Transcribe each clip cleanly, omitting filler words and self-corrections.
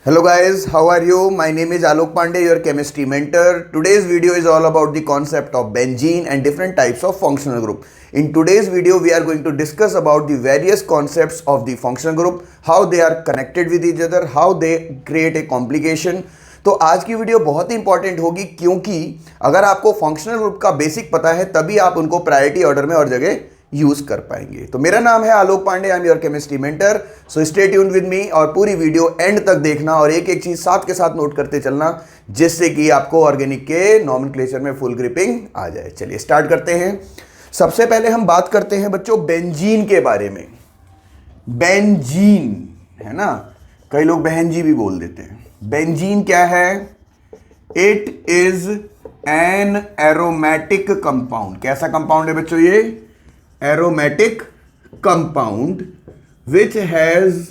Hello guys, how are you? My name is Alok Pandey, your chemistry mentor. Today's video is all about the concept of benzene and different types of functional group. In today's video, we are going to discuss about the various concepts of the functional group, how they are connected with each other, how they create a complication. तो आज की video बहुत ही important होगी क्योंकि अगर आपको functional group का basic पता है तभी आप उनको प्रायोरिटी ऑर्डर में और जगह यूज कर पाएंगे। तो मेरा नाम है Alok Pandey, I am your chemistry mentor. So stay tuned with me और पूरी वीडियो एंड तक देखना और एक एक चीज साथ के साथ नोट करते चलना जिससे कि आपको ऑर्गेनिक के नॉमेनक्लेचर में फुल ग्रिपिंग आ जाए। चलिए स्टार्ट करते हैं। सबसे पहले हम बात करते हैं बच्चों बेंजीन के बारे में। बेंजीन है ना, कई लोग बहनजी भी बोल देते हैं। बेंजीन क्या है? It is an aromatic compound. कैसा कंपाउंड है बच्चों ये? Aromatic compound which has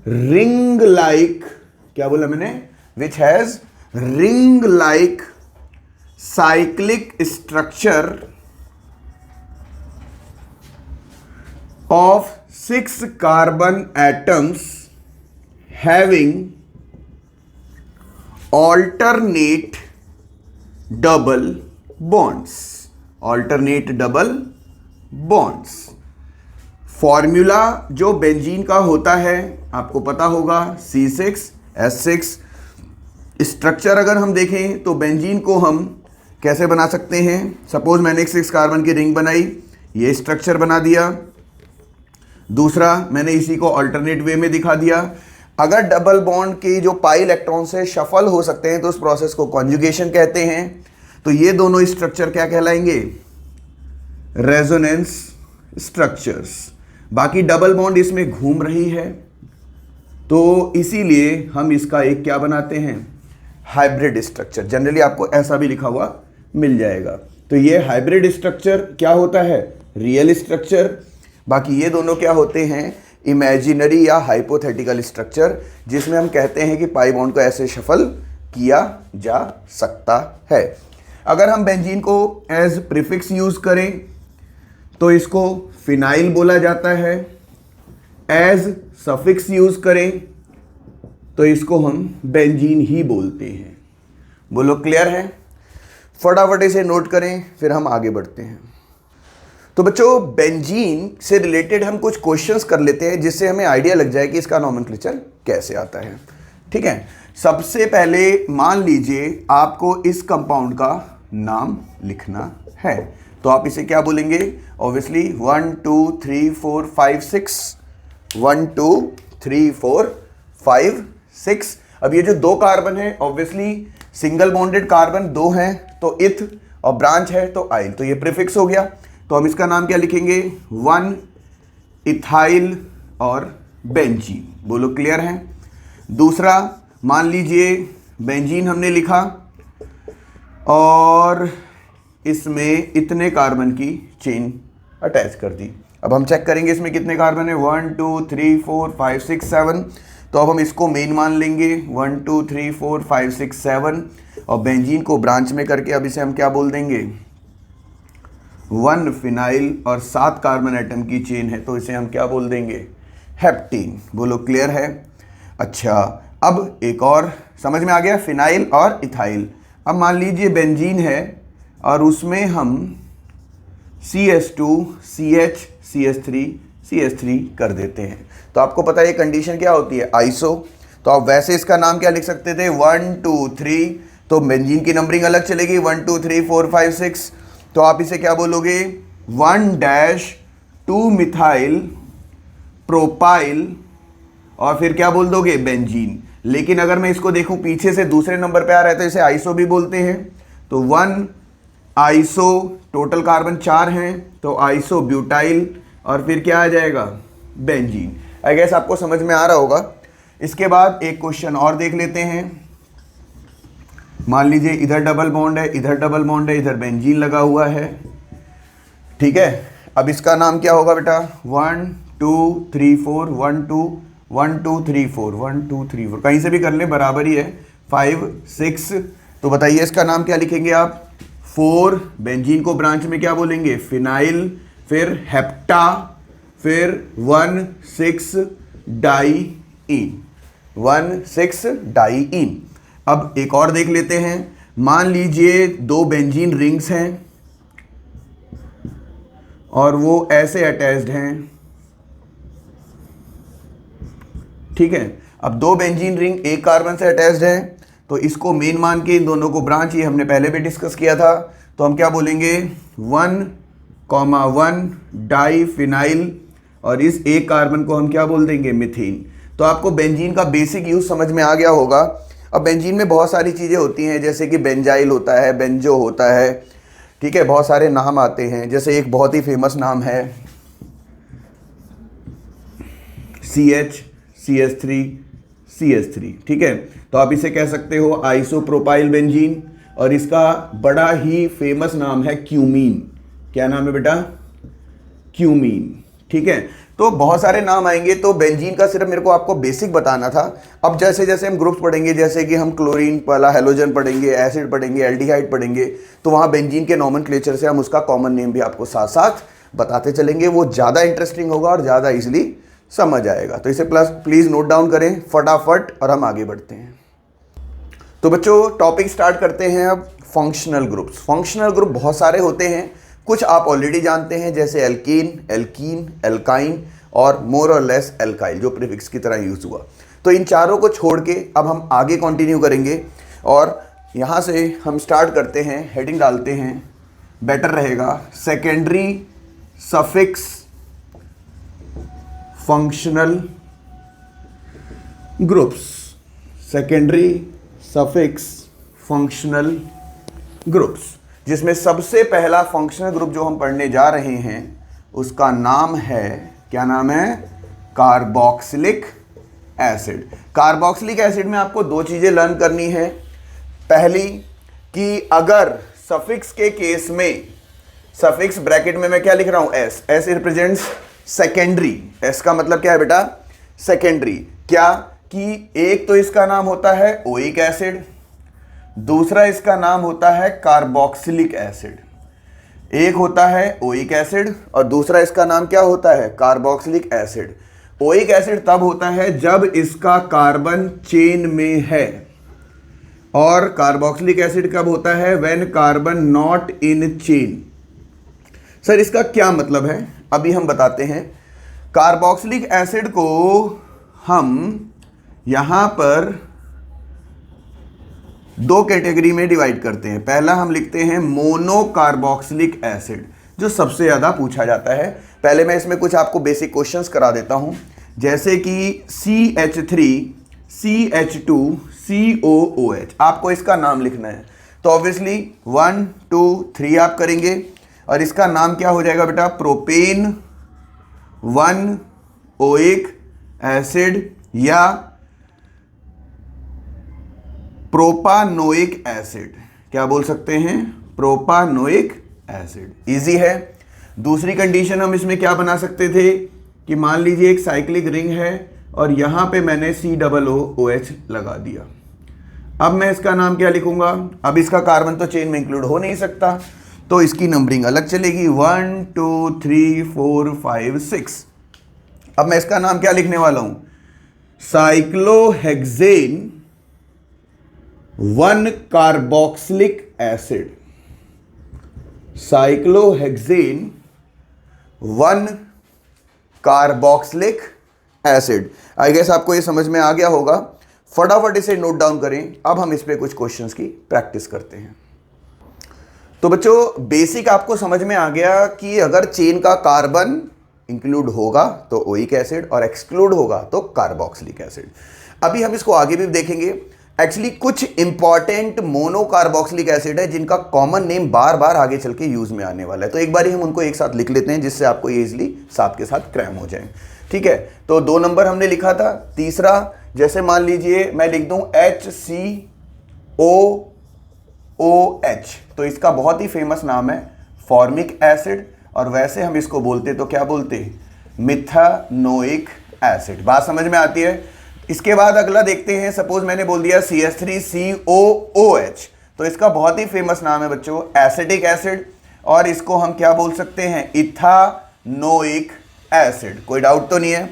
ring like, क्या बोला मैंने? Which has ring like cyclic structure of 6 carbon atoms having alternate double bonds. Alternate double bonds. Formula जो बेंजीन का होता है आपको पता होगा, C6H6। स्ट्रक्चर अगर हम देखें तो बेंजीन को हम कैसे बना सकते हैं? सपोज मैंने एक 6 कार्बन की रिंग बनाई, ये स्ट्रक्चर बना दिया। दूसरा मैंने इसी को अल्टरनेट वे में दिखा दिया। अगर डबल बॉन्ड की जो पाई इलेक्ट्रॉन से शफल हो सकते हैं तो उस प्रोसेस को कॉन्जुगेशन कहते हैं। तो ये दोनों स्ट्रक्चर क्या कहलाएंगे? Resonance structures. बाकी डबल बॉन्ड इसमें घूम रही है तो इसीलिए हम इसका एक क्या बनाते हैं? Hybrid structure. जनरली आपको ऐसा भी लिखा हुआ मिल जाएगा। तो ये हाइब्रिड स्ट्रक्चर क्या होता है? Real structure. बाकी ये दोनों क्या होते हैं? इमेजिनरी या हाइपोथेटिकल स्ट्रक्चर, जिसमें हम कहते हैं कि पाई बॉन्ड को ऐसे शफल किया जा सकता है। अगर हम बेंजीन को एज प्रीफिक्स यूज करें तो इसको फिनाइल बोला जाता है। एज सफिक्स यूज करें तो इसको हम बेंजीन ही बोलते हैं। बोलो क्लियर है? फटाफट इसे नोट करें फिर हम आगे बढ़ते हैं। तो बच्चों बेंजीन से रिलेटेड हम कुछ क्वेश्चंस कर लेते हैं जिससे हमें आइडिया लग जाए कि इसका नॉमेनक्लेचर कैसे आता है। ठीक है, सबसे पहले मान लीजिए आपको इस कंपाउंड का नाम लिखना है तो आप इसे क्या बोलेंगे? ऑब्वियसली 1 2 3 4 5 6 1 2 3 4 5 6। अब ये जो दो कार्बन है ऑब्वियसली सिंगल बॉन्डेड कार्बन दो हैं तो इथ और ब्रांच है तो आइल, तो ये प्रीफिक्स हो गया। तो हम इसका नाम क्या लिखेंगे? 1 इथाइल और बेंजीन। बोलो क्लियर है? दूसरा मान लीजिए बेंजीन हमने लिखा और इसमें इतने कार्बन की चेन अटैच कर दी। अब हम चेक करेंगे इसमें कितने कार्बन है। 1 2 3 4 5 6 7। तो अब हम इसको मेन मान लेंगे 1 2 3 4 5 6 7 और बेंजीन को ब्रांच में करके अब इसे हम क्या बोल देंगे? 1 फिनाइल और 7 कार्बन एटम की चेन है तो इसे हम क्या बोल देंगे? हेप्टीन। बोलो क्लियर है? अच्छा, अब एक और समझ में आ गया, फिनाइल और इथाइल। अब मान लीजिए बेंजीन है और उसमें हम CH2 CH CH3 CH3 कर देते हैं तो आपको पता है ये कंडीशन क्या होती है? आइसो। तो आप वैसे इसका नाम क्या लिख सकते थे? 1 2 3। तो बेंजीन की नंबरिंग अलग चलेगी 1 2 3 4 5 6। तो आप इसे क्या बोलोगे? 1-2 मिथाइल प्रोपाइल और फिर क्या बोल दोगे? बेंजीन। लेकिन अगर मैं इसको देखूं पीछे से दूसरे नंबर पे आ रहा है तो इसे आइसो भी बोलते हैं। तो 1 आइसो, टोटल कार्बन 4 हैं तो आइसो ब्यूटाइल और फिर क्या आ जाएगा? बेंजीन। आई गेस आपको समझ में आ रहा होगा। इसके बाद एक क्वेश्चन और देख लेते हैं। मान लीजिए इधर डबल बॉन्ड है, इधर डबल बॉन्ड है, इधर बेंजीन लगा हुआ है। ठीक है, अब इसका नाम क्या होगा बेटा? 1 2 3 4 1 2 1 2 3 4 1 2 3 4 कहीं से भी कर ले बराबर ही है। 5 6। तो बताइए इसका नाम क्या लिखेंगे आप? 4 बेंजीन को ब्रांच में क्या बोलेंगे? फिनाइल, फिर हेप्टा, फिर 1 6 डाई इन। 1,6 डाईइन। अब एक और देख लेते हैं। मान लीजिए 2 बेंजीन रिंग्स हैं और वो ऐसे अटैच्ड हैं, ठीक है। अब 2 बेंजीन रिंग एक कार्बन से अटैच्ड है, तो इसको मेन मान के इन दोनों को ब्रांच, ये हमने पहले भी डिस्कस किया था, तो हम क्या बोलेंगे 1,1 डाईफिनाइल, और इस एक कार्बन को हम क्या बोल देंगे मीथेन। तो आपको बेंजीन का बेसिक यूज समझ में आ गया होगा। अब बेंजीन में बहुत सारी चीज़ें होती हैं, जैसे कि बेंजाइल होता है, बेंजो होता है, ठीक है, बहुत सारे नाम आते हैं। जैसे एक बहुत ही फेमस नाम है CH, CH3, CH3, ठीक है। तो आप इसे कह सकते हो आइसोप्रोपाइल बेंजीन, और इसका बड़ा ही फेमस नाम है क्यूमीन। क्या नाम है बेटा? क्यूमीन, ठीक है। तो बहुत सारे नाम आएंगे, तो बेंजीन का सिर्फ मेरे को आपको बेसिक बताना था। अब जैसे जैसे हम ग्रुप्स पढ़ेंगे, जैसे कि हम क्लोरीन वाला हेलोजन पढ़ेंगे, एसिड पढ़ेंगे, एल्डिहाइड पढ़ेंगे, तो वहाँ बेंजीन के नोमेनक्लेचर से हम उसका कॉमन नेम भी आपको साथ साथ बताते चलेंगे। वो ज़्यादा इंटरेस्टिंग होगा और ज़्यादा इजीली समझ आएगा। तो इसे प्लीज़ नोट डाउन करें फटाफट, और हम आगे बढ़ते हैं। तो बच्चों टॉपिक स्टार्ट करते हैं अब। Functional groups. फंक्शनल ग्रुप बहुत सारे होते हैं, कुछ आप ऑलरेडी जानते हैं, जैसे एल्केन, एल्कीन, एल्काइन और मोर और लेस एल्काइल, जो प्रीफिक्स की तरह यूज हुआ। तो इन चारों को छोड़ के अब हम आगे कंटिन्यू करेंगे, और यहाँ से हम स्टार्ट करते हैं, हेडिंग डालते हैं, बेटर रहेगा, secondary suffix functional groups. Secondary suffix functional groups, जिसमें सबसे पहला फंक्शनल ग्रुप जो हम पढ़ने जा रहे हैं उसका नाम है, क्या नाम है? Carboxylic acid. कार्बोक्सिलिक एसिड में आपको 2 चीजें लर्न करनी है। पहली कि अगर सफिक्स के केस में, सफिक्स ब्रैकेट में मैं क्या लिख रहा हूं? S. S represents secondary. S का मतलब क्या है बेटा? सेकेंडरी। क्या कि एक तो इसका नाम होता है ओइक एसिड, दूसरा इसका नाम होता है कार्बोक्सिलिक एसिड। एक होता है ओइक एसिड और दूसरा इसका नाम क्या होता है? Carboxylic acid. ओइक एसिड तब होता है जब इसका कार्बन चेन में है, और कार्बोक्सिलिक एसिड कब होता है? When carbon not in chain. Sir इसका क्या मतलब है? अभी हम बताते हैं। कार्बोक्सिलिक एसिड को हम यहां पर 2 कैटेगरी में डिवाइड करते हैं। पहला हम लिखते हैं मोनोकार्बोक्सिलिक एसिड, जो सबसे ज़्यादा पूछा जाता है। पहले मैं इसमें कुछ आपको बेसिक क्वेश्चंस करा देता हूं, जैसे कि CH3, CH2, COOH। आपको इसका नाम लिखना है, तो ऑब्वियसली 1, 2, 3 आप करेंगे, और इसका नाम क्या हो जाएगा बेटा? प्रोपेन 1 ओइक एसिड या प्रोपानोइक एसिड। क्या बोल सकते हैं? Propanoic acid. इजी है। दूसरी कंडीशन हम इसमें क्या बना सकते थे कि मान लीजिए एक साइक्लिक रिंग है और यहां पे मैंने COOH लगा दिया। अब मैं इसका नाम क्या लिखूंगा? अब इसका कार्बन तो चेन में इंक्लूड हो नहीं सकता, तो इसकी नंबरिंग अलग चलेगी, 1, 2, 3, 4, 5, 6। अब मैं इसका नाम क्या लिखने वाला हूं? Cyclohexane 1 carboxylic acid. Cyclohexane 1 carboxylic acid. I guess आपको ये समझ में आ गया होगा। फटाफट इसे नोट डाउन करें। अब हम इस पे कुछ क्वेश्चंस की प्रैक्टिस करते हैं। तो बच्चों बेसिक आपको समझ में आ गया कि अगर चेन का कार्बन इंक्लूड होगा तो ओइक एसिड और एक्सक्लूड होगा तो कार्बोक्सिलिक एसिड। अभी हम इसको आगे भी देखेंगे। एक्चुअली कुछ इंपॉर्टेंट मोनोकार्बोक्सिलिक एसिड है जिनका कॉमन नेम बार बार आगे चल के यूज में आने वाला है, तो एक बार ही हम उनको एक साथ लिख लेते हैं जिससे आपको ये इजिली साथ के साथ क्रैम हो जाए। ठीक है, तो 2 नंबर हमने लिखा था। तीसरा, जैसे मान लीजिए मैं लिख दूं HCOOH, तो इसका बहुत ही फेमस नाम है फॉर्मिक एसिड, और वैसे हम इसको बोलते तो क्या बोलते? मिथानोइक एसिड। बात समझ में आती है? इसके बाद अगला देखते हैं। सपोज मैंने बोल दिया CH3COOH, तो इसका बहुत ही फेमस नाम है बच्चों एसिटिक एसिड, और इसको हम क्या बोल सकते हैं? Ethanoic acid. कोई डाउट तो नहीं है?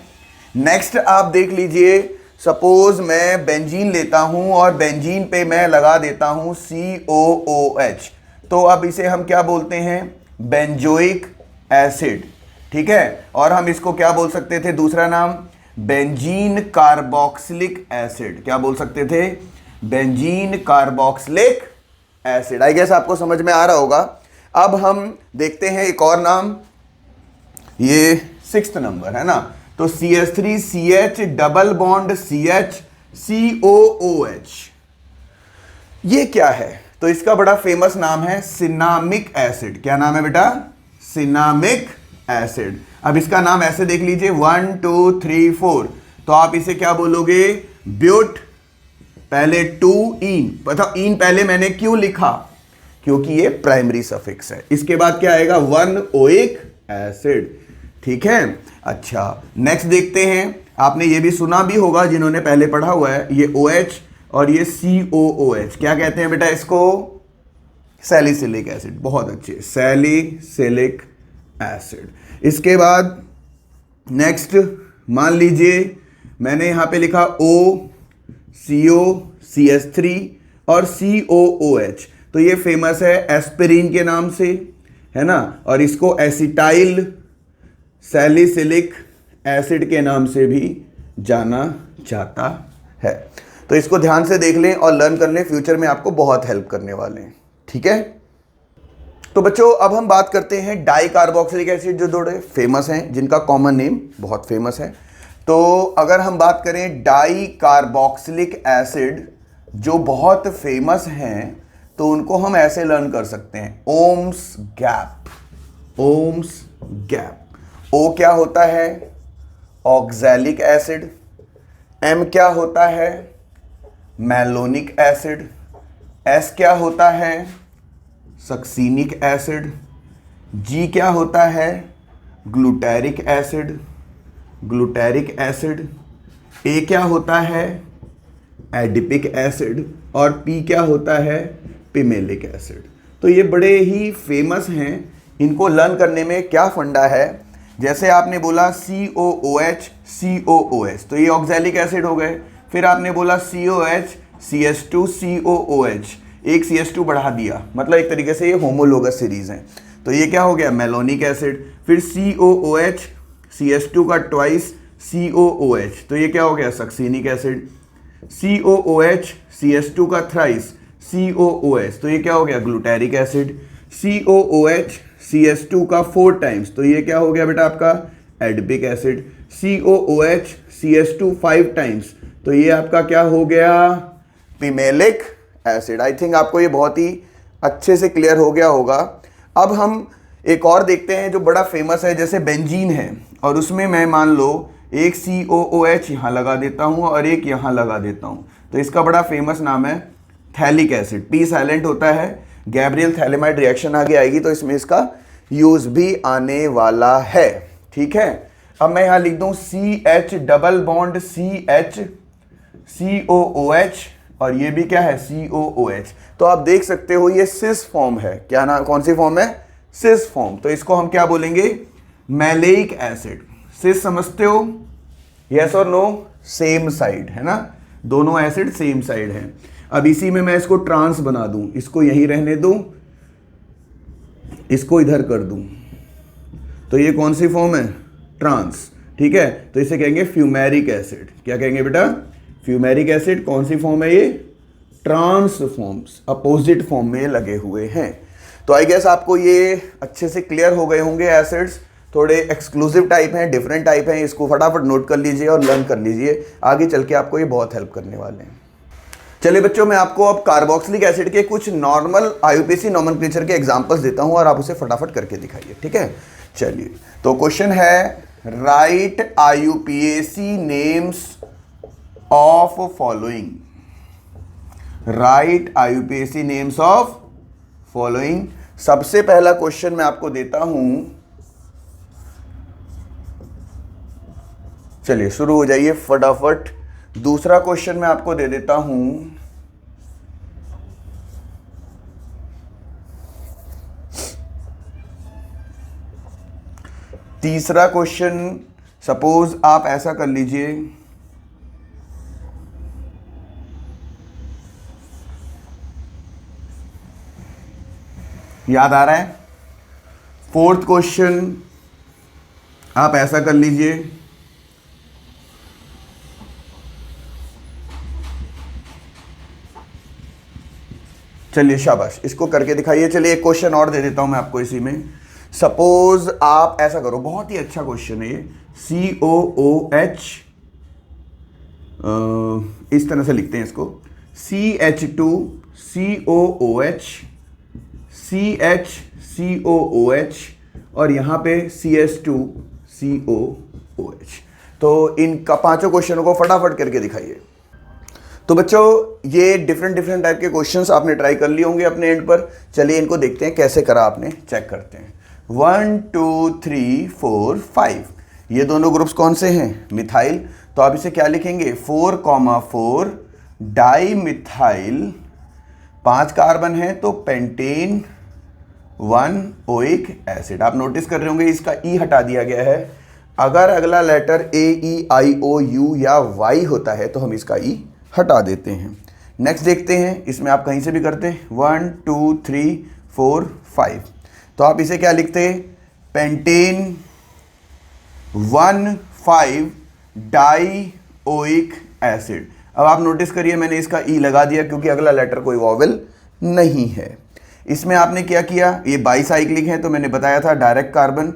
नेक्स्ट आप देख लीजिए सपोज मैं बेंजीन लेता हूं और बेंजीन पे मैं लगा देता हूं COOH, तो अब इसे हम क्या बोलते हैं? Benzoic acid. ठीक है, और हम इसको क्या बोल सकते थे? दूसरा नाम बेंजीन कार्बोक्सिलिक एसिड। क्या बोल सकते थे? Benzene carboxylic acid. I guess आपको समझ में आ रहा होगा। अब हम देखते हैं एक और नाम, ये 6th नंबर है ना, तो CH3CH double bond CH COOH, ये क्या है? तो इसका बड़ा फेमस नाम है सिनामिक एसिड। क्या नाम है बेटा? Cinnamic acid. अब इसका नाम ऐसे देख लीजिए 1 2 3 4, तो आप इसे क्या बोलोगे? ब्यूट, पहले 2 इन, पता इन पहले मैंने क्यों लिखा? क्योंकि ये प्राइमरी सफिक्स है। इसके बाद क्या आएगा? 1 ओइक एसिड। ठीक है, अच्छा नेक्स्ट देखते हैं। आपने ये भी सुना भी होगा जिन्होंने पहले पढ़ा हुआ है, ये OH और ये COOH, क्या कहते हैं बेटा इसको? Salicylic acid. बहुत अच्छे, सैलिसिलिक एसिड। इसके बाद नेक्स्ट मान लीजिए मैंने यहां पे लिखा O CO CH3 और COOH, तो ये फेमस है एस्पिरिन के नाम से, है ना, और इसको एसिटाइल सैलिसिलिक एसिड के नाम से भी जाना जाता है। तो इसको ध्यान से देख लें और लर्न कर लें, फ्यूचर में आपको बहुत हेल्प करने वाले हैं। ठीक है, तो बच्चों अब हम बात करते हैं डाई कार्बोक्सिलिक एसिड, जो थोड़े फेमस हैं, जिनका कॉमन नेम बहुत फेमस है। तो अगर हम बात करें डाई कार्बोक्सिलिक एसिड जो बहुत फेमस हैं, तो उनको हम ऐसे लर्न कर सकते हैं, ओम्स गैप। ओम्स गैप। O क्या होता है? Oxalic acid. M क्या होता है? Malonic acid. S क्या होता है? Succinic acid. G क्या होता है? ग्लूटैरिक एसिड। ग्लूटैरिक एसिड। A क्या होता है? Adipic acid. और P क्या होता है? पिमेलिक एसिड। तो ये बड़े ही फेमस हैं। इनको लर्न करने में क्या फंडा है? जैसे आपने बोला COOH COOH, तो ये ऑक्सैलिक एसिड हो गए। फिर आपने बोला COH CH2 COOH, एक CH2 बढ़ा दिया, मतलब एक तरीके से ये होमोलोगस सीरीज है, तो ये क्या हो गया? Malonic acid. फिर COOH CH2 का ट्वाइस COOH, तो ये क्या हो गया? Succinic acid. COOH CH2 का थ्राइस COOH, तो ये क्या हो गया? ग्लूटैरिक एसिड। COOH CH2 का 4 टाइम्स, तो ये क्या हो गया बेटा आपका? Adipic acid. COOH CH2 5 times, तो ये आपका क्या हो गया? पिमेलिक एसिड। आई थिंक आपको ये बहुत ही अच्छे से क्लियर हो गया होगा। अब हम एक और देखते हैं जो बड़ा फेमस है, जैसे बेंजीन है और उसमें मैं मान लो एक COOH यहाँ लगा देता हूँ और एक यहाँ लगा देता हूँ, तो इसका बड़ा फेमस नाम है थैलिक एसिड। P साइलेंट होता है, गैब्रियल थैलेमाइड रिएक्शन आगे आएगी तो इसमें इसका यूज भी आने वाला है। ठीक है, अब मैं यहां लिख दूं CH double bond CH COOH और ये भी क्या है? COOH। तो आप देख सकते हो ये सिस फॉर्म है। क्या नाम, कौन सी फॉर्म है? Cis form. तो इसको हम क्या बोलेंगे? Maleic acid. सिस समझते हो? यस और नो? सेम साइड है ना, दोनों एसिड सेम साइड है। अब इसी में मैं इसको ट्रांस बना दूं, इसको यहीं रहने दूं, इसको इधर कर दूं, तो ये कौन सी फॉर्म है? ट्रांस। ठीक है, तो इसे कहेंगे फ्यूमेरिक एसिड। क्या कहेंगे बेटा? Fumaric acid. कौन सी फॉर्म है ये? ट्रांस फॉर्म्स, अपोजिट फॉर्म में लगे हुए हैं। तो आई गेस आपको ये अच्छे से क्लियर हो गए होंगे। एसिड्स थोड़े एक्सक्लूसिव टाइप हैं, डिफरेंट टाइप हैं, इसको फटाफट नोट कर लीजिए और लर्न कर लीजिए, आगे चल के आपको ये बहुत हेल्प करने वाले हैं। चलिए बच्चों, मैं आपको अब कार्बोक्सिलिक एसिड के कुछ नॉर्मल IUPAC नोमेनक्लेचर के एग्जांपल्स देता हूं और आप उसे फटाफट करके दिखाइए। ठीक है, चलिए तो क्वेश्चन है, right IUPAC names of following. Right IUPAC names of following. सबसे पहला क्वेश्चन मैं आपको देता हूं, चलिए शुरू हो जाइए फटाफट। दूसरा क्वेश्चन मैं आपको दे देता हूं, तीसरा क्वेश्चन सपोज आप ऐसा कर लीजिए, याद आ रहा है? फोर्थ क्वेश्चन आप ऐसा कर लीजिए, चलिए शाबाश, इसको करके दिखाइए। चलिए एक क्वेश्चन और दे देता हूं मैं आपको इसी में। सपोज आप ऐसा करो, बहुत ही अच्छा क्वेश्चन है ये। COOH, इस तरह से लिखते हैं इसको, CH2COOH, CHCOOH और यहां पे CS2COOH। तो इनका पांचों क्वेश्चनों को फटाफट करके दिखाइए। तो बच्चों ये डिफरेंट टाइप के क्वेश्चंस आपने ट्राई कर लिए होंगे अपने एंड पर। चलिए इनको देखते हैं कैसे करा आपने, चेक करते हैं। 1 2 3 4 5, ये दोनों ग्रुप्स कौन से हैं? मिथाइल। तो आप इसे क्या लिखेंगे? 4,4 डाई मिथाइल, 5 कार्बन है तो पेंटेन 1 ओइक एसिड। आप नोटिस कर रहे होंगे इसका ई हटा दिया गया है। अगर अगला लेटर AEIOU या Y होता है तो हम इसका ई हटा देते हैं। नेक्स्ट देखते हैं, इसमें आप कहीं से भी करते हैं। 1 2 3 4 5, तो आप इसे क्या लिखते हैं? Pentane 1,5 die oic acid. अब आप नोटिस करिए मैंने इसका ई लगा दिया क्योंकि अगला लेटर कोई वॉवेल नहीं है। इसमें आपने क्या किया? ये बाईसाइक्लिक है तो मैंने बताया था डायरेक्ट कार्बन,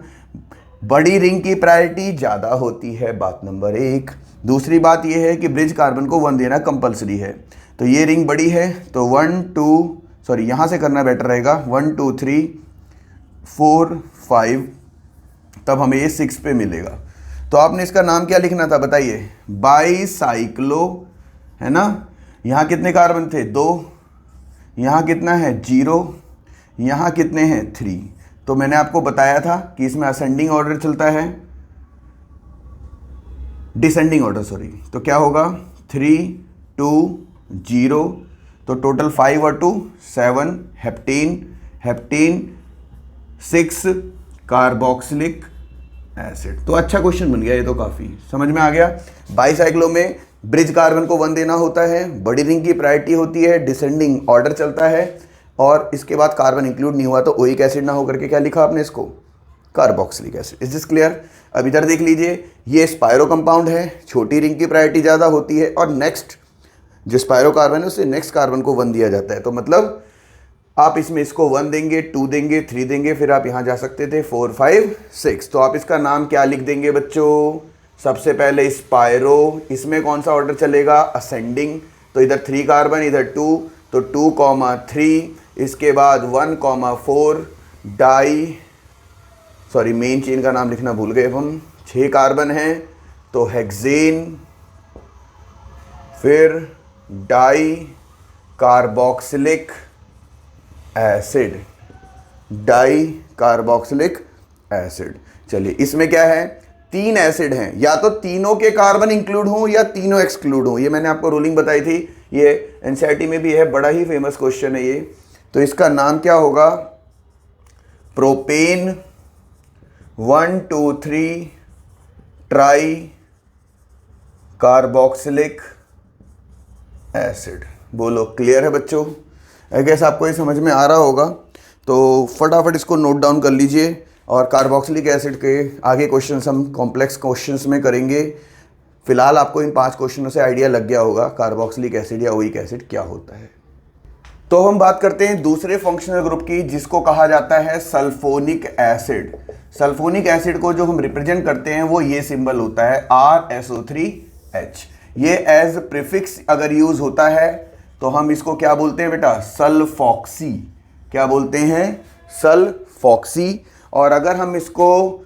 बड़ी रिंग की प्रायोरिटी ज़्यादा होती है, बात नंबर 1। दूसरी बात यह है कि ब्रिज कार्बन को 1 देना कंपलसरी है। तो ये रिंग बड़ी है तो 1 2 यहाँ से करना बेटर रहेगा, 1 2 3 4 5, तब हमें ये 6 पे मिलेगा। तो आपने इसका नाम क्या लिखना था बताइए? बाईसाइक्लो, है ना। यहाँ कितने कार्बन थे? 2। यहाँ कितना है? 0। यहाँ कितने हैं? 3। तो मैंने आपको बताया था कि इसमें असेंडिंग ऑर्डर चलता है, डिसेंडिंग ऑर्डर सॉरी। तो क्या होगा? 3 2 0, तो टोटल 5 और 2 7, हेप्टेन 6 कार्बोक्सिलिक एसिड। तो अच्छा क्वेश्चन बन गया ये, तो काफ़ी समझ में आ गया। बाईसाइक्लो में ब्रिज कार्बन को 1 देना होता है, बड़ी रिंग की प्रायोरिटी होती है, डिसेंडिंग ऑर्डर चलता है, और इसके बाद कार्बन इंक्लूड नहीं हुआ तो ओइक एसिड ना होकर के क्या लिखा आपने इसको? Carboxylic acid. Is this clear? अब इधर देख लीजिए, ये स्पायरो कंपाउंड है, छोटी रिंग की प्रायोरिटी ज़्यादा होती है, और नेक्स्ट जो स्पायरो कार्बन है उससे नेक्स्ट कार्बन को 1 दिया जाता है। तो मतलब आप इसमें इसको 1 देंगे, 2 देंगे, 3 देंगे, फिर आप यहाँ जा सकते थे 4 5 6। तो आप इसका नाम क्या लिख देंगे बच्चों? सबसे पहले स्पायरो, इसमें कौन सा ऑर्डर चलेगा? असेंडिंग। तो इधर 3 कार्बन, इधर 2, तो 2,3, इसके बाद 1,4 डाई, सॉरी मेन चेन का नाम लिखना भूल गए हम, 6 कार्बन हैं तो हेक्सेन, फिर di carboxylic acid, di carboxylic acid. चलिए इसमें क्या है? 3 एसिड हैं, या तो तीनों के कार्बन इंक्लूड हों या तीनों एक्सक्लूड हों। ये मैंने आपको रूलिंग बताई थी, ये एनसीईआरटी में भी है, बड़ा ही फेमस क्वेश्चन है ये। तो इसका नाम क्या होगा? Propane 1 2 3 try carboxylic acid. बोलो क्लियर है बच्चों? आई गेस आपको ये समझ में आ रहा होगा। तो फटाफट इसको नोट डाउन कर लीजिए, और कार्बोक्सिलिक एसिड के आगे क्वेश्चंस हम कॉम्प्लेक्स क्वेश्चंस में करेंगे। फिलहाल आपको इन 5 क्वेश्चनों से आइडिया लग गया होगा कार्बोक्सिलिक एसिड या ओइक एसिड क्या होता है। तो हम बात करते हैं दूसरे फंक्शनल ग्रुप की, जिसको कहा जाता है सल्फोनिक एसिड। सल्फोनिक एसिड को जो हम रिप्रेजेंट करते हैं वो ये सिंबल होता है RSO3H। ये एज प्रीफिक्स अगर यूज होता है तो हम इसको क्या बोलते हैं बेटा? सल्फॉक्सी। क्या बोलते हैं? सल्फॉक्सी। और अगर हम इसको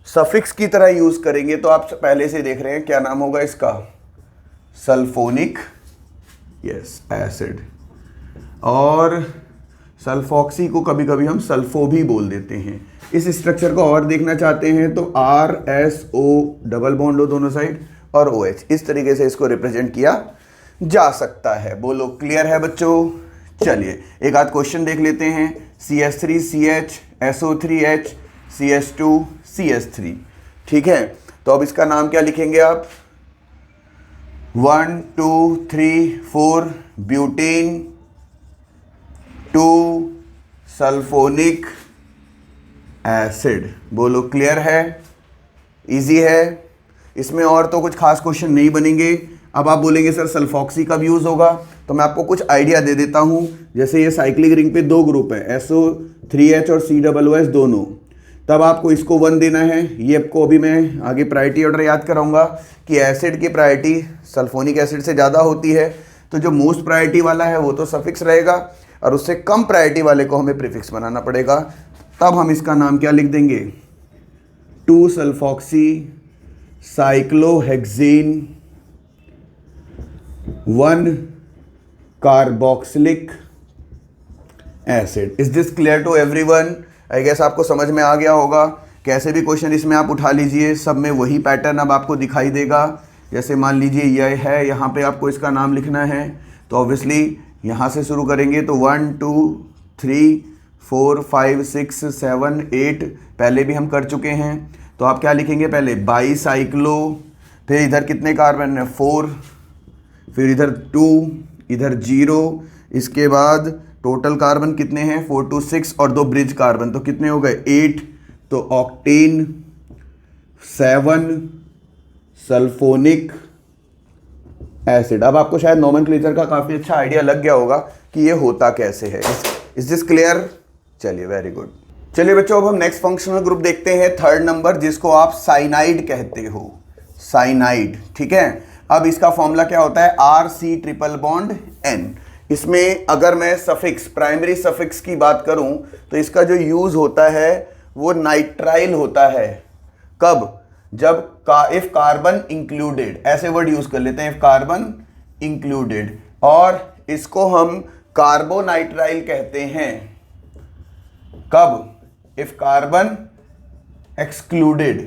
सफिक्स की तरह यूज करेंगे तो आप पहले से देख रहे हैं क्या नाम होगा इसका? Sulphonic acid. और सल्फॉक्सी को कभी कभी हम सल्फो भी बोल देते हैं। इस स्ट्रक्चर को और देखना चाहते हैं तो RSO डबल बॉन्ड हो दोनों साइड और OH, इस तरीके से इसको रिप्रेजेंट किया जा सकता है। बोलो क्लियर है बच्चों? चलिए एक आध क्वेश्चन देख लेते हैं। CS3CH SO3H CS2 CS3, ठीक है। तो अब इसका नाम क्या लिखेंगे आप? 1 2 3 4 ब्यूटेन 2 सल्फोनिक एसिड। बोलो क्लियर है, इजी है, इसमें और तो कुछ खास क्वेश्चन नहीं बनेंगे। अब आप बोलेंगे सर सल्फॉक्सी कब यूज होगा, तो मैं आपको कुछ आइडिया दे देता हूं। जैसे ये साइक्लिक रिंग पे दो ग्रुप है, SO3H और COOH दोनों, तब आपको इसको 1 देना है। ये आपको अभी मैं आगे प्रायोरिटी ऑर्डर याद कराऊंगा कि एसिड की प्रायोरिटी सल्फोनिक एसिड से ज़्यादा होती है, तो जो मोस्ट प्रायोरिटी वाला है वो तो सफिक्स रहेगा और उससे कम प्रायोरिटी वाले को हमें प्रीफिक्स बनाना पड़ेगा। तब हम इसका नाम क्या लिख देंगे, sulfoxy cyclohexane carboxylic acid. Is this clear to everyone? I guess आपको समझ में आ गया होगा। कैसे भी क्वेश्चन इसमें आप उठा लीजिए, सब में वही पैटर्न अब आपको दिखाई देगा। जैसे मान लीजिए यह है, यहाँ पे आपको इसका नाम लिखना है, तो ऑब्वियसली यहाँ से शुरू करेंगे तो 1 2 3 4 5 6 7 8 पहले भी हम कर चुके हैं। तो आप क्या लिखेंगे, पहले बाईसाइक्लो, फिर इधर कितने कार्बन है 4, फिर इधर 2, इधर 0, इसके बाद टोटल कार्बन कितने हैं 4 2 6 और 2 ब्रिज कार्बन, तो कितने हो गए 8। तो ऑक्टेन 7 सल्फोनिक एसिड। अब आपको शायद नोमेनक्लेचर का काफ़ी अच्छा आइडिया लग गया होगा कि ये होता कैसे है। Is this clear? चलिए वेरी गुड। चलिए बच्चों, अब हम नेक्स्ट फंक्शनल ग्रुप देखते हैं, 3rd नंबर, जिसको आप साइनाइड कहते हो, साइनाइड। ठीक है, अब इसका फॉर्मूला क्या होता है, RC∼N। इसमें अगर मैं सफिक्स, प्राइमरी सफिक्स की बात करूं तो इसका जो यूज होता है वो नाइट्राइल होता है। कब? जब इफ कार्बन इंक्लूडेड, ऐसे वर्ड यूज कर लेते हैं, इफ कार्बन इंक्लूडेड, और इसको हम कार्बोनाइट्राइल कहते हैं। कब? If carbon excluded.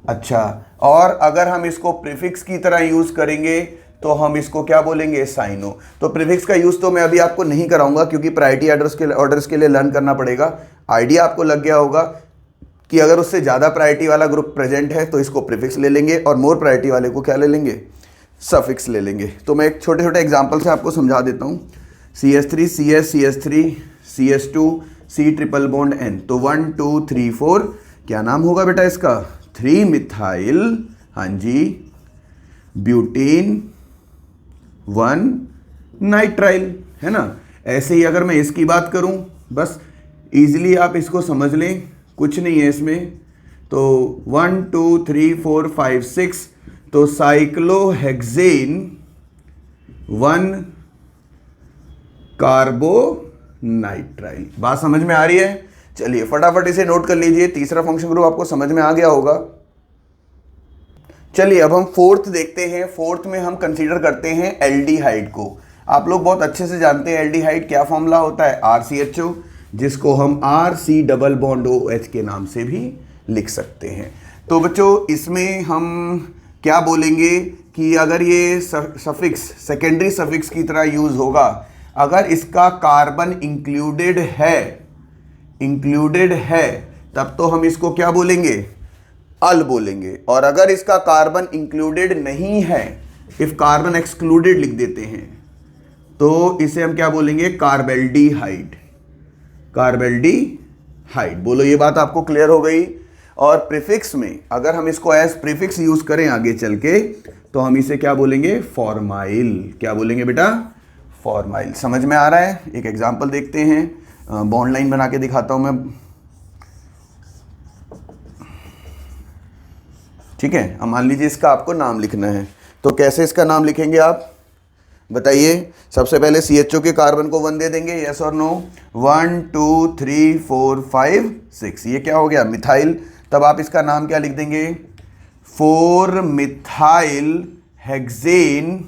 अच्छा, और अगर हम इसको प्रीफिक्स की तरह यूज करेंगे तो हम इसको क्या बोलेंगे, साइनो। तो प्रीफिक्स का यूज तो मैं अभी आपको नहीं कराऊंगा क्योंकि प्रायोरिटी ऑर्डर्स के लिए लर्न करना पड़ेगा। आइडिया आपको लग गया होगा कि अगर उससे ज़्यादा प्रायोरिटी वाला ग्रुप प्रेजेंट है तो इसको प्रीफिक्स ले लेंगे और मोर प्रायोरिटी वाले को क्या ले लेंगे, सफिक्स ले लेंगे। तो मैं एक छोटे छोटे एग्जाम्पल से आपको समझा देता हूँ। CH3 CS CH3 CS2 C∼N। तो 1 2 3 4 क्या नाम होगा बेटा इसका, 3 मिथाइल, हाँ जी, ब्यूटेन 1 नाइट्राइल, है ना। ऐसे ही अगर मैं इसकी बात करूं, बस इजीली आप इसको समझ लें, कुछ नहीं है इसमें। तो 1 2 3 4 5 6, तो साइक्लोहेक्सेन 1 कार्बोनाइट्राइल। बात समझ में आ रही है? चलिए फटाफट इसे नोट कर लीजिए, तीसरा फंक्शन ग्रुप आपको समझ में आ गया होगा। चलिए अब हम 4th देखते हैं। 4th में हम कंसीडर करते हैं एल्डिहाइड को। आप लोग बहुत अच्छे से जानते हैं एल्डिहाइड क्या फॉर्मूला होता है, RCHO, जिसको हम RC∼OH के नाम से भी लिख सकते हैं। तो बच्चों इसमें हम क्या बोलेंगे कि अगर ये सफिक्स सेकेंडरी सफिक्स की तरह यूज होगा, अगर इसका कार्बन इंक्लूडेड है तब तो हम इसको क्या बोलेंगे, अल बोलेंगे। और अगर इसका कार्बन इंक्लूडेड नहीं है, इफ कार्बन एक्सक्लूडेड लिख देते हैं, तो इसे हम क्या बोलेंगे, कार्बेल्डिहाइड। कार्बेल्डिहाइड। बोलो ये बात आपको क्लियर हो गई। और प्रीफिक्स में अगर हम इसको एज प्रीफिक्स यूज करें आगे चल के, तो हम इसे क्या बोलेंगे, फॉर्माइल। क्या बोलेंगे बेटा, फॉर्माइल। समझ में आ रहा है? एक एग्जांपल देखते हैं, बॉन्ड लाइन बना के दिखाता हूं मैं। ठीक है, अब मान लीजिए इसका आपको नाम लिखना है, तो कैसे इसका नाम लिखेंगे आप बताइए। सबसे पहले CHO के कार्बन को 1 दे देंगे, यस और नो। 1 2 3 4 5 6, ये क्या हो गया, मिथाइल। तब आप इसका नाम क्या लिख देंगे, 4 मिथाइल हेक्सेन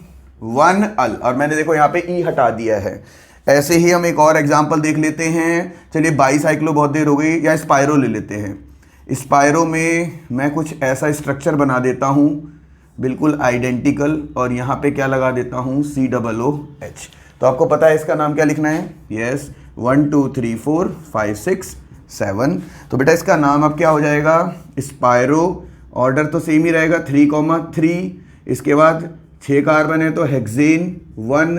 1 अल। और मैंने देखो यहाँ पे E हटा दिया है। ऐसे ही हम एक और एग्जांपल देख लेते हैं। चलिए बाईसाइक्लो बहुत देर हो गई, या स्पायरो ले लेते हैं। स्पायरो में मैं कुछ ऐसा स्ट्रक्चर बना देता हूँ बिल्कुल आइडेंटिकल, और यहाँ पे क्या लगा देता हूँ, COOH। तो आपको पता है इसका नाम क्या लिखना है, यस। 1 2 3 4 5 6 7। तो बेटा इसका नाम अब क्या हो जाएगा, स्पायरो। ऑर्डर तो सेम ही रहेगा, 3,3। इसके बाद 6 कार्बन है तो हेक्सेन 1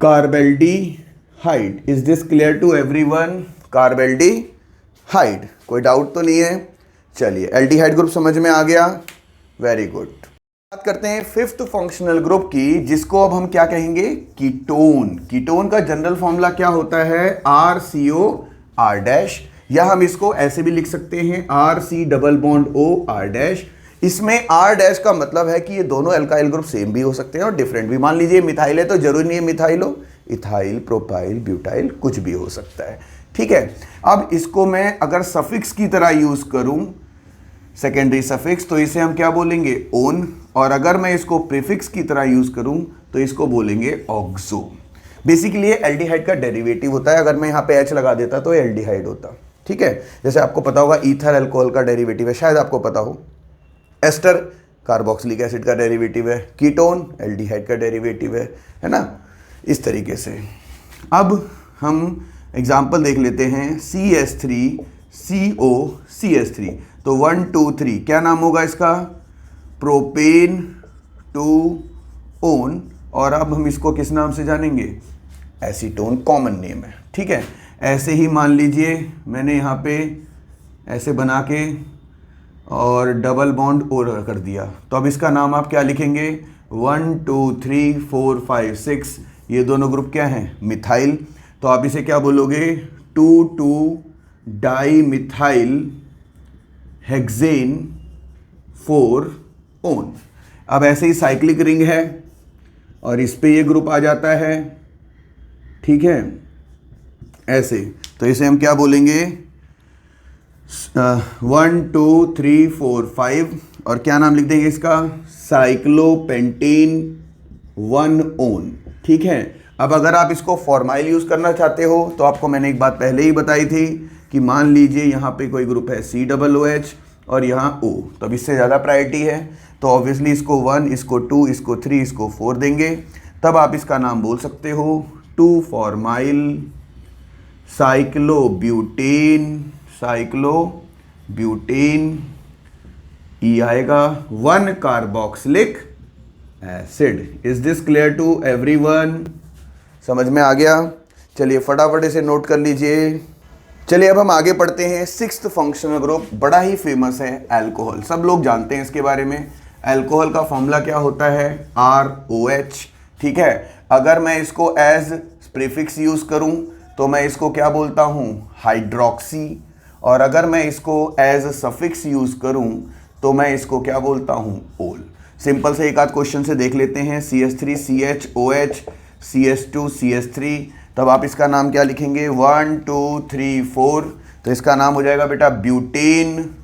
कार्बेल्डिहाइड हाइड। Is this clear to everyone? Carbaldehyde, कोई डाउट तो नहीं है? चलिए, एल्डिहाइड ग्रुप समझ में आ गया, वेरी गुड। बात करते हैं फिफ्थ फंक्शनल ग्रुप की, जिसको अब हम क्या कहेंगे? कीटोन। कीटोन का जनरल फॉर्मूला क्या होता है? RCOR डैश, या हम इसको ऐसे भी लिख सकते हैं RC double bond OR dash. इसमें R डैश का मतलब है कि ये दोनों एल्काइल ग्रुप सेम भी हो सकते हैं और डिफरेंट भी। मान लीजिए मिथाइल है तो जरूरी नहीं है मिथाइल हो, इथाइल, प्रोपाइल, ब्यूटाइल, कुछ भी हो सकता है, ठीक है। अब इसको मैं अगर सफिक्स की तरह यूज करूं, सेकेंडरी सफिक्स, तो इसे हम क्या बोलेंगे? ओन। और अगर मैं इसको प्रीफिक्स की तरह यूज करूं तो इसको बोलेंगे ऑक्सो। बेसिकली ये एल्डिहाइड का डेरिवेटिव होता है। अगर मैं यहाँ पे H लगा देता तो एल्डिहाइड होता, ठीक है। जैसे आपको पता होगा ईथर अल्कोहल का डेरिवेटिव है, शायद आपको पता हो। एस्टर कार्बोक्सिलिक एसिड का डेरिवेटिव है। कीटोन एल्डिहाइड का डेरिवेटिव है ना, इस तरीके से। अब हम एग्जाम्पल देख लेते हैं। CH3COCH3, तो 1 2 3 क्या नाम होगा इसका? Propane two own. और अब हम इसको किस नाम से जानेंगे? एसीटोन, कॉमन नेम है, ठीक है। ऐसे ही मान लीजिए मैंने यहाँ पे ऐसे बना के और डबल बॉन्ड और कर दिया, तो अब इसका नाम आप क्या लिखेंगे? 1 2 3 4 5 6, ये दोनों ग्रुप क्या हैं? मिथाइल। तो आप इसे क्या बोलोगे? 2 डाई मिथाइल हेक्सेन 4 ओन। अब ऐसे ही साइक्लिक रिंग है और इस पे ये ग्रुप आ जाता है, ठीक है, ऐसे। तो इसे हम क्या बोलेंगे? 1 2 3 4 5, और क्या नाम लिख देंगे इसका? साइक्लोपेंटेन 1 ओन, ठीक है। अब अगर आप इसको फॉर्माइल यूज करना चाहते हो तो आपको मैंने एक बात पहले ही बताई थी कि मान लीजिए यहाँ पे कोई ग्रुप है COOH और यहाँ O, तो अब इससे ज़्यादा प्रायोरिटी है, तो ऑब्वियसली इसको 1, इसको 2, इसको 3, इसको 4 देंगे। तब आप इसका नाम बोल सकते हो 2 फॉर्माइल साइक्लोब्यूटेन, E आएगा, 1 carboxylic acid. Is this clear to everyone? समझ में आ गया? चलिए फटाफट इसे नोट कर लीजिए। चलिए अब हम आगे पढ़ते हैं। सिक्स्थ फंक्शनल ग्रुप बड़ा ही फेमस है, अल्कोहल। सब लोग जानते हैं इसके बारे में। अल्कोहल का फॉर्मूला क्या होता है? ROH, ठीक है। अगर मैं इसको एज प्रीफिक्स यूज करूं तो मैं इसको क्या बोलता हूं? हाइड्रोक्सी। और अगर मैं इसको एज सफिक्स यूज करूं तो मैं इसको क्या बोलता हूं? ओल। सिंपल से एक आध क्वेश्चन से देख लेते हैं। CH3CHOH, CH2CH3, तब आप इसका नाम क्या लिखेंगे? 1 2 3 4, तो इसका नाम हो जाएगा बेटा ब्यूटेन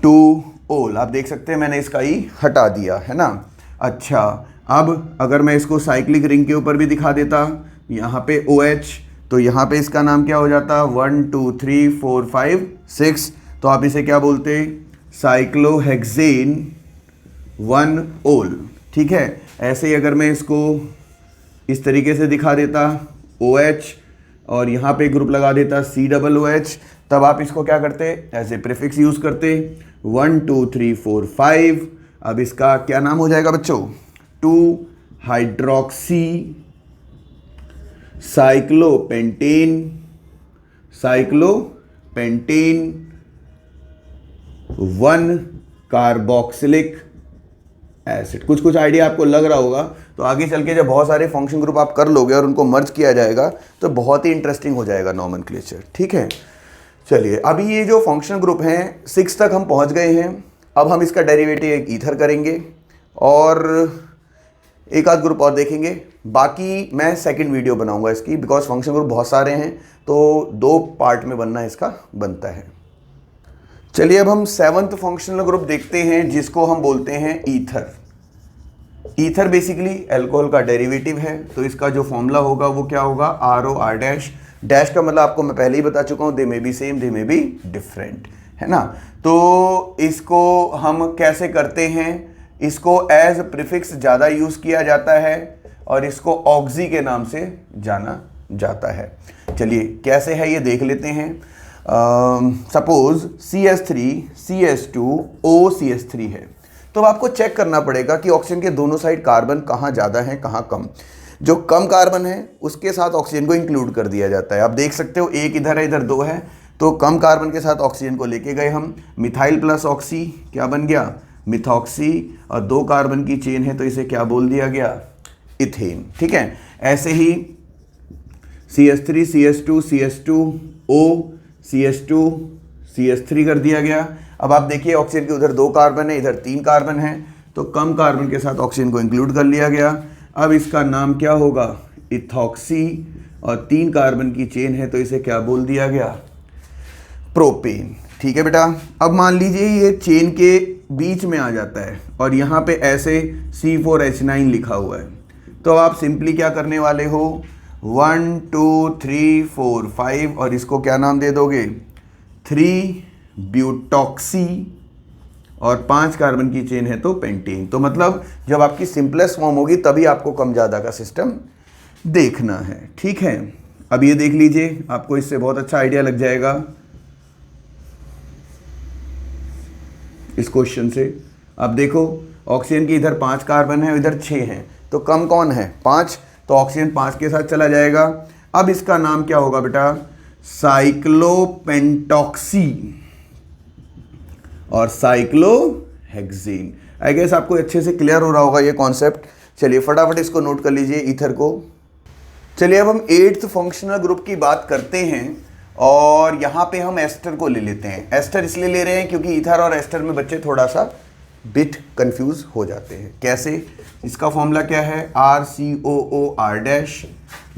2 ओल। आप देख सकते हैं मैंने इसका ही हटा दिया है ना। अच्छा, अब अगर मैं इसको साइक्लिक रिंग के ऊपर भी दिखा देता, यहाँ पे OH, तो यहाँ पे इसका नाम क्या हो जाता? 1 2 3 4 5 6, तो आप इसे क्या बोलते? साइक्लोहेक्सेन 1 ओल, ठीक है। ऐसे ही अगर मैं इसको इस तरीके से दिखा देता OH और यहाँ पे ग्रुप लगा देता COOH, तब आप इसको क्या करते? ऐसे प्रीफिक्स यूज करते 1 2 3 4 5। अब इसका क्या नाम हो जाएगा बच्चों? 2 हाइड्रोक्सी साइक्लोपेंटेन 1 कार्बोक्सिलिक एसिड। कुछ आइडिया आपको लग रहा होगा। तो आगे चल के जब बहुत सारे फंक्शन ग्रुप आप कर लोगे और उनको मर्ज किया जाएगा तो बहुत ही इंटरेस्टिंग हो जाएगा नॉमेनक्लेचर, ठीक है। चलिए, अभी ये जो फंक्शन ग्रुप हैं 6 तक हम पहुंच गए हैं। अब हम इसका डेरिवेटिव एक ईथर करेंगे और एक आध ग्रुप और देखेंगे। बाकी मैं सेकंड वीडियो बनाऊंगा इसकी, बिकॉज फंक्शन ग्रुप बहुत सारे हैं तो 2 पार्ट में बनना इसका बनता है। चलिए अब हम 7th फंक्शनल ग्रुप देखते हैं, जिसको हम बोलते हैं ईथर। ईथर बेसिकली अल्कोहल का डेरिवेटिव है, तो इसका जो फॉर्मूला होगा वो क्या होगा? ROR dash. डैश का मतलब आपको मैं पहले ही बता चुका हूँ, they may be same, they may be different, है ना। तो इसको हम कैसे करते हैं? इसको एज प्रीफिक्स ज़्यादा यूज़ किया जाता है और इसको ऑक्सी के नाम से जाना जाता है। चलिए कैसे है ये देख लेते हैं। सपोज CH3 CH2 OCH3 है, तो आपको चेक करना पड़ेगा कि ऑक्सीजन के दोनों साइड कार्बन कहाँ ज़्यादा है कहाँ कम। जो कम कार्बन है उसके साथ ऑक्सीजन को इंक्लूड कर दिया जाता है। आप देख सकते हो एक इधर है, इधर दो है, तो कम कार्बन के साथ ऑक्सीजन को लेके गए हम, मिथाइल प्लस ऑक्सी क्या बन गया, मिथॉक्सी, और 2 कार्बन की चेन है तो इसे क्या बोल दिया गया, इथेन। ठीक है, ऐसे ही CH3 CH2 CH2O CH2 CH3 कर दिया गया। अब आप देखिए ऑक्सीजन के उधर 2 कार्बन है, इधर 3 कार्बन है, तो कम कार्बन के साथ ऑक्सीजन को इंक्लूड कर लिया गया। अब इसका नाम क्या होगा, इथॉक्सी, और 3 कार्बन की चेन है तो इसे क्या बोल दिया गया, प्रोपेन। ठीक है बेटा, अब मान लीजिए ये चेन के बीच में आ जाता है और यहाँ पे ऐसे C4H9 लिखा हुआ है, तो आप सिंपली क्या करने वाले हो, 1 2 3 4 5 और इसको क्या नाम दे दोगे, 3 ब्यूटॉक्सी, और 5 कार्बन की चेन है तो पेंटेन। तो मतलब जब आपकी सिंपलेस्ट फॉर्म होगी तभी आपको कम ज़्यादा का सिस्टम देखना है। ठीक है, अब ये देख लीजिए, आपको इससे बहुत अच्छा आइडिया लग जाएगा इस क्वेश्चन से। अब देखो ऑक्सीजन की इधर 5 कार्बन है, इधर 6 हैं, तो कम कौन है, 5, तो ऑक्सीजन 5 के साथ चला जाएगा। अब इसका नाम क्या होगा बेटा, साइक्लोपेंटॉक्सी और साइक्लोहेक्सेन। आई गेस आपको अच्छे से क्लियर हो रहा होगा ये कॉन्सेप्ट। चलिए फटाफट इसको नोट कर लीजिए, ईथर को। चलिए अब हम 8th फंक्शनल ग्रुप की बात करते हैं और यहाँ पे हम एस्टर को ले लेते हैं। एस्टर इसलिए ले रहे हैं क्योंकि ईथर और एस्टर में बच्चे थोड़ा सा बिट कंफ्यूज हो जाते हैं। कैसे, इसका फॉर्मूला क्या है, RCOOR-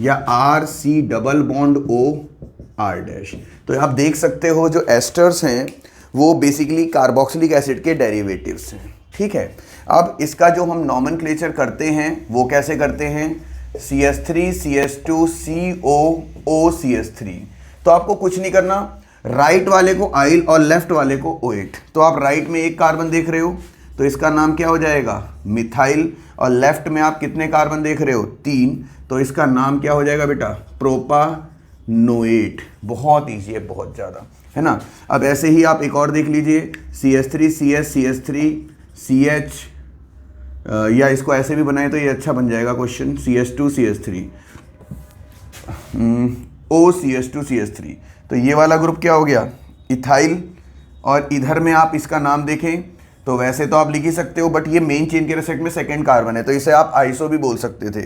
या RC डबल बॉन्ड OR-। तो आप देख सकते हो जो एस्टर्स हैं वो बेसिकली कार्बोक्सिलिक एसिड के डेरिवेटिव्स हैं। ठीक है, अब इसका जो हम नॉमेनक्लेचर करते हैं वो कैसे करते हैं, CH3 CH2 COO-CH3। तो आपको कुछ नहीं करना, राइट वाले को आइल और लेफ्ट वाले को OH। तो आप राइट में 1 कार्बन देख रहे हो तो इसका नाम क्या हो जाएगा, मिथाइल, और लेफ्ट में आप कितने कार्बन देख रहे हो, 3, तो इसका नाम क्या हो जाएगा बेटा, प्रोपानोएट। बहुत ईजी है, बहुत ज़्यादा है ना। अब ऐसे ही आप एक और देख लीजिए, CH3 CH CH3 CH, या इसको ऐसे भी बनाए तो ये अच्छा बन जाएगा question, CH2 CH3 OCH2 CH3। तो ये वाला ग्रुप क्या हो गया, इथाइल, और इधर में आप इसका नाम देखें तो वैसे तो आप लिख ही सकते हो, बट ये मेन चेन के रेस्पेक्ट में 2nd कार्बन है तो इसे आप आइसो भी बोल सकते थे।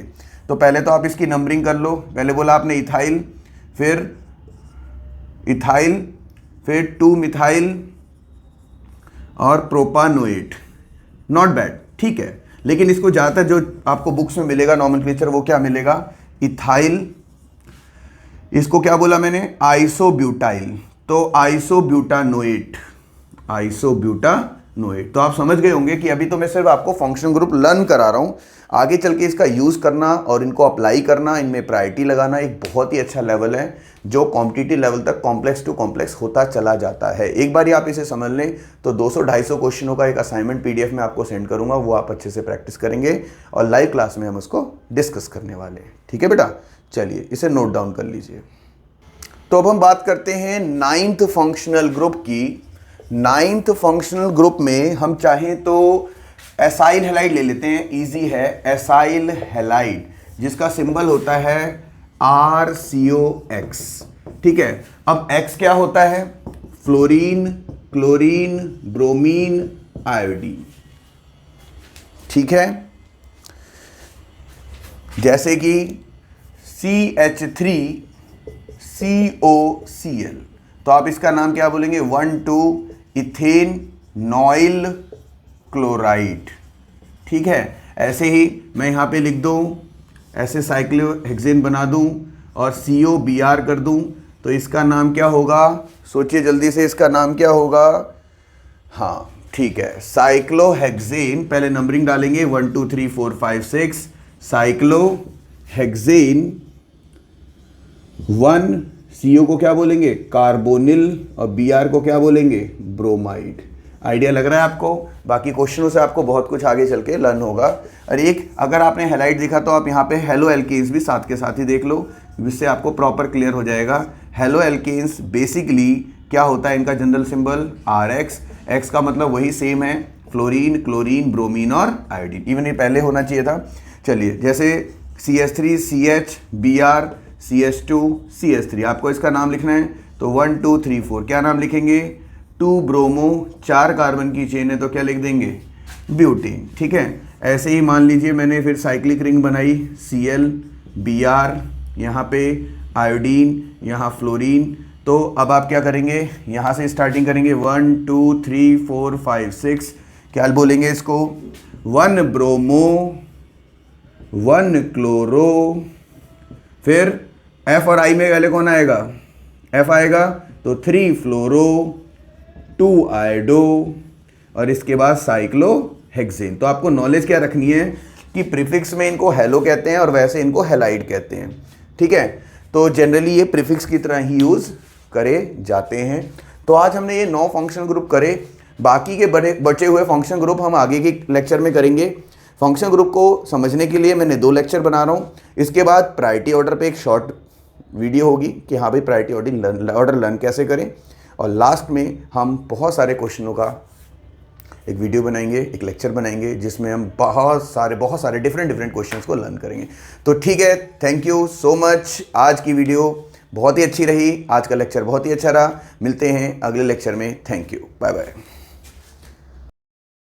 तो पहले तो आप इसकी नंबरिंग कर लो, पहले बोला आपने इथाइल, फिर 2 मिथाइल और प्रोपानोएट। नॉट बैड, ठीक है, लेकिन इसको ज़्यादातर जो आपको बुक्स में मिलेगा नॉमेनक्लेचर वो क्या मिलेगा, इथाइल, इसको क्या बोला मैंने, आइसोब्यूटाइल, तो आइसोब्यूटानोएट। तो आप समझ गए होंगे कि अभी तो मैं सिर्फ आपको फंक्शनल ग्रुप लर्न करा रहा हूं, आगे चल के इसका यूज करना और इनको अप्लाई करना, इनमें प्रायोरिटी लगाना एक बहुत ही अच्छा लेवल है जो कॉम्पिटिटिव लेवल तक कॉम्प्लेक्स टू कॉम्प्लेक्स होता चला जाता है। एक बार आप इसे समझ लें तो 200-250 क्वेश्चनों का एक असाइनमेंट PDF में आपको सेंड करूंगा, वो आप अच्छे से प्रैक्टिस करेंगे और लाइव क्लास में हम उसको डिस्कस करने वाले हैं। ठीक है बेटा, चलिए इसे नोट डाउन कर लीजिए। तो अब हम बात करते हैं 9th फंक्शनल ग्रुप की। 9th फंक्शनल ग्रुप में हम चाहें तो एसाइल हैलाइड ले लेते हैं, इजी है। एसाइल हैलाइड जिसका सिंबल होता है RCOX। ठीक है, अब X क्या होता है, फ्लोरीन, क्लोरीन, ब्रोमीन, आयोडीन। ठीक है, जैसे कि CH3COCl, तो आप इसका नाम क्या बोलेंगे, 1,2 इथेन नॉइल क्लोराइड। ठीक है, ऐसे ही मैं यहाँ पे लिख दूँ, ऐसे साइक्लोहेक्सेन बना दूँ और COBr कर दूँ, तो इसका नाम क्या होगा, सोचिए जल्दी से, इसका नाम क्या होगा, हाँ ठीक है, साइक्लोहेक्सेन। पहले नंबरिंग डालेंगे 1 2 3 4 5 6, साइक्लोहेक्सेन 1, CO को क्या बोलेंगे, कार्बोनिल, और Br को क्या बोलेंगे, ब्रोमाइड। आइडिया लग रहा है आपको, बाकी क्वेश्चनों से आपको बहुत कुछ आगे चल के लर्न होगा। और एक अगर आपने हैलाइड देखा तो आप यहाँ पे हेलो एल्केन्स भी साथ के साथ ही देख लो, जिससे आपको प्रॉपर क्लियर हो जाएगा। हेलो एल्केन्स बेसिकली क्या होता है, इनका जनरल सिंबल RX, X का मतलब वही सेम है, फ्लोरीन, क्लोरीन, ब्रोमीन और आयोडीन। इवन ये पहले होना चाहिए था। चलिए, जैसे CH3 CH Br CH2 CH3, आपको इसका नाम लिखना है। तो 1 2 3 4 क्या नाम लिखेंगे? 2 ब्रोमो, 4 कार्बन की चेन है तो क्या लिख देंगे? ब्यूटेन। ठीक है, ऐसे ही मान लीजिए मैंने फिर साइक्लिक रिंग बनाई, Cl Br, यहाँ पे आयोडीन, यहाँ फ्लोरीन। तो अब आप क्या करेंगे? यहाँ से स्टार्टिंग करेंगे 1 2 3 4 5 6, क्या बोलेंगे इसको? 1 ब्रोमो, 1 क्लोरो, फिर F और I में पहले कौन आएगा? F आएगा, तो 3 फ्लोरो, 2 आयोडो, और इसके बाद साइक्लोहेक्सेन। तो आपको नॉलेज क्या रखनी है कि प्रीफिक्स में इनको हेलो कहते हैं और वैसे इनको हेलाइड कहते हैं। ठीक है, तो जनरली ये प्रीफिक्स की तरह ही यूज करे जाते हैं। तो आज हमने ये 9 फंक्शन ग्रुप करे, बाकी के बचे हुए फंक्शन ग्रुप हम आगे के लेक्चर में करेंगे। फंक्शन ग्रुप को समझने के लिए मैंने 2 लेक्चर बना रहा हूँ। इसके बाद प्रायोरिटी ऑर्डर पे एक शॉर्ट वीडियो होगी कि हाँ भाई प्रायोरिटी ऑर्डर लर्न कैसे करें, और लास्ट में हम बहुत सारे क्वेश्चनों का एक वीडियो बनाएंगे, एक लेक्चर बनाएंगे जिसमें हम बहुत सारे डिफरेंट क्वेश्चंस को लर्न करेंगे। तो ठीक है, थैंक यू सो मच। आज की वीडियो बहुत ही अच्छी रही, आज का लेक्चर बहुत ही अच्छा रहा। मिलते हैं अगले लेक्चर में। Thank you, bye bye.